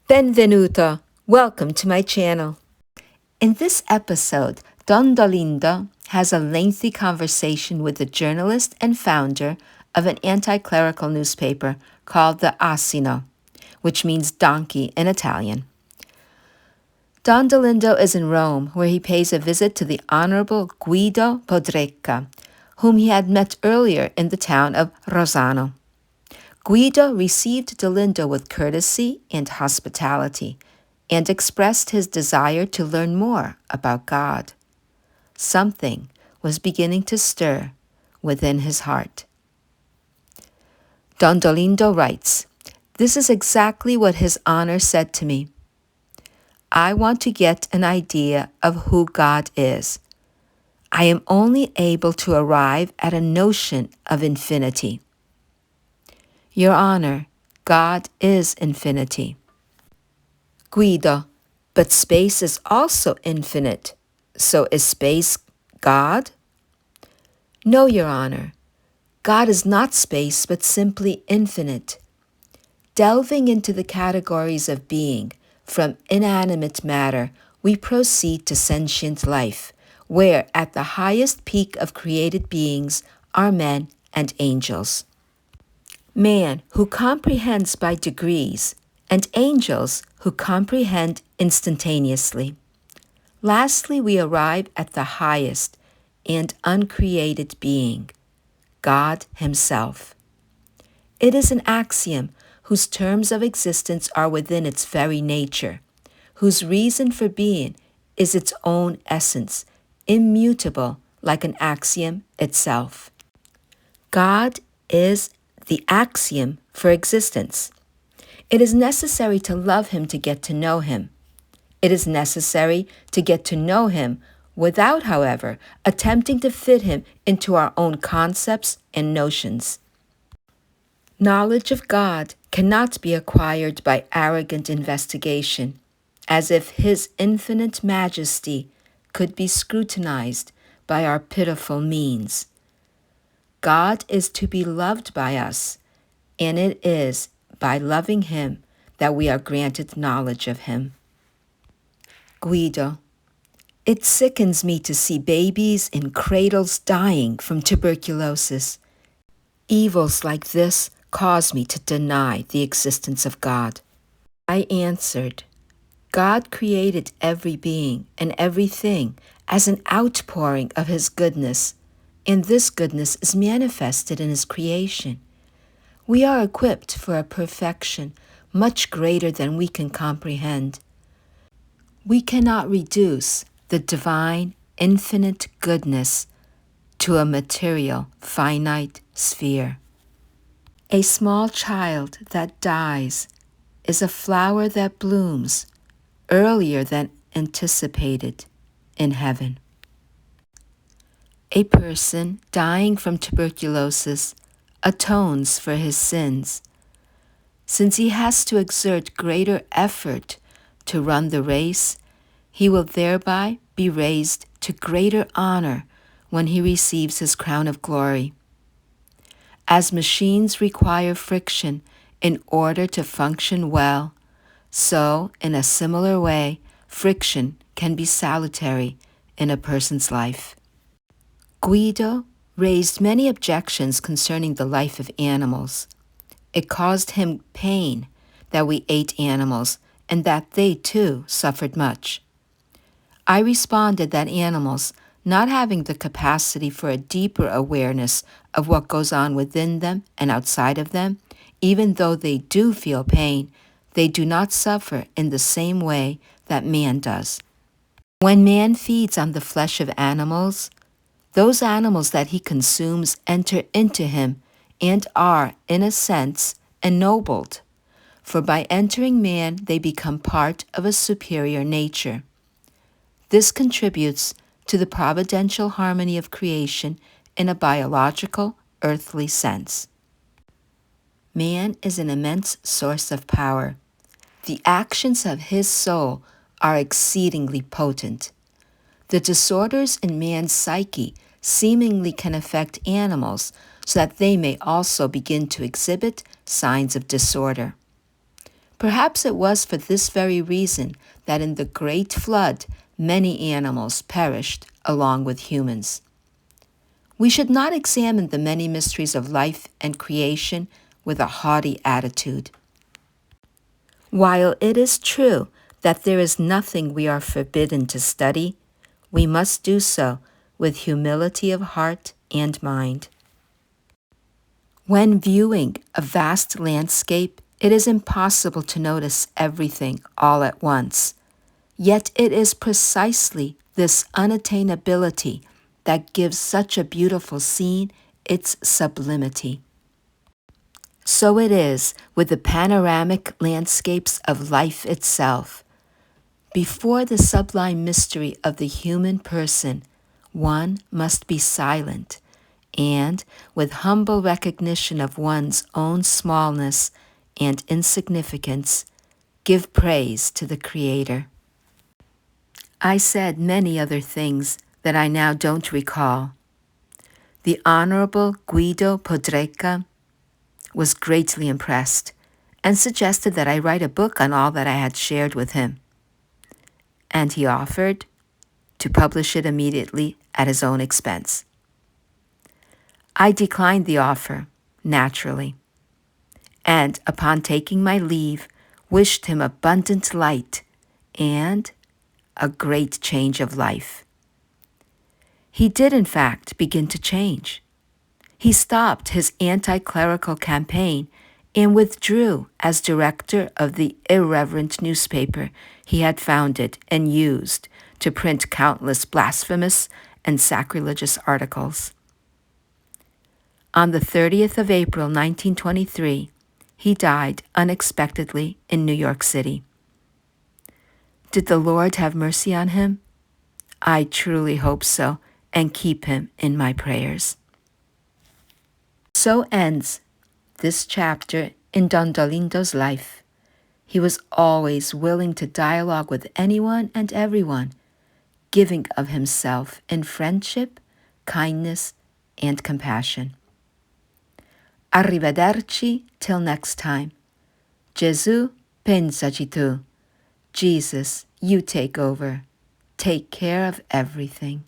Benvenuto! Welcome to my channel. In this episode, Don Dolindo has a lengthy conversation with the journalist and founder of an anti-clerical newspaper called the Asino, which means donkey in Italian. Don Dolindo is in Rome, where he pays a visit to the Honorable Guido Podreka, whom he had met earlier in the town of Rossano. Guido received Dolindo with courtesy and hospitality and expressed his desire to learn more about God. Something was beginning to stir within his heart. Don Dolindo writes, "This is exactly what His Honor said to me. I want to get an idea of who God is. I am only able to arrive at a notion of infinity. Your Honor, God is infinity." Guido, but space is also infinite. So is space God? No, Your Honor. God is not space, but simply infinite. Delving into the categories of being, from inanimate matter, we proceed to sentient life, where at the highest peak of created beings are men and angels. Man who comprehends by degrees, and angels who comprehend instantaneously. Lastly, we arrive at the highest and uncreated being, God Himself. It is an axiom whose terms of existence are within its very nature, whose reason for being is its own essence, immutable like an axiom itself. God is the axiom for existence. It is necessary to love Him to get to know Him. It is necessary to get to know Him without, however, attempting to fit Him into our own concepts and notions. Knowledge of God cannot be acquired by arrogant investigation, as if His infinite majesty could be scrutinized by our pitiful means. God is to be loved by us, and it is by loving Him that we are granted knowledge of Him. Guido, it sickens me to see babies in cradles dying from tuberculosis. Evils like this cause me to deny the existence of God. I answered, God created every being and everything as an outpouring of His goodness, and this goodness is manifested in His creation. We are equipped for a perfection much greater than we can comprehend. We cannot reduce the divine, infinite goodness to a material, finite sphere. A small child that dies is a flower that blooms earlier than anticipated in heaven. A person dying from tuberculosis atones for his sins, since he has to exert greater effort to run the race. He will thereby be raised to greater honor when he receives his crown of glory. As machines require friction in order to function well, so in a similar way, friction can be salutary in a person's life. Guido raised many objections concerning the life of animals. It caused him pain that we ate animals and that they too suffered much. I responded that animals, not having the capacity for a deeper awareness of what goes on within them and outside of them, even though they do feel pain, they do not suffer in the same way that man does. When man feeds on the flesh of animals, those animals that he consumes enter into him and are, in a sense, ennobled, for by entering man they become part of a superior nature. This contributes to the providential harmony of creation in a biological, earthly sense. Man is an immense source of power. The actions of his soul are exceedingly potent. The disorders in man's psyche seemingly can affect animals so that they may also begin to exhibit signs of disorder. Perhaps it was for this very reason that in the great flood many animals perished along with humans. We should not examine the many mysteries of life and creation with a haughty attitude. While it is true that there is nothing we are forbidden to study, we must do so with humility of heart and mind. When viewing a vast landscape, it is impossible to notice everything all at once. Yet it is precisely this unattainability that gives such a beautiful scene its sublimity. So it is with the panoramic landscapes of life itself. Before the sublime mystery of the human person, one must be silent, and, with humble recognition of one's own smallness and insignificance, give praise to the Creator. I said many other things that I now don't recall. The Honorable Guido Podreka was greatly impressed and suggested that I write a book on all that I had shared with him. And he offered to publish it immediately at his own expense. I declined the offer, naturally, and upon taking my leave, wished him abundant light and a great change of life. He did, in fact, begin to change. He stopped his anti-clerical campaign and withdrew as director of the irreverent newspaper he had founded and used to print countless blasphemous and sacrilegious articles. On the 30th of April, 1923, he died unexpectedly in New York City. Did the Lord have mercy on him? I truly hope so, and keep him in my prayers. So ends this chapter in Don Dolindo's life. He was always willing to dialogue with anyone and everyone, giving of himself in friendship, kindness, and compassion. Arrivederci till next time. Gesù, pensaci tu. Jesus, you take over. Take care of everything.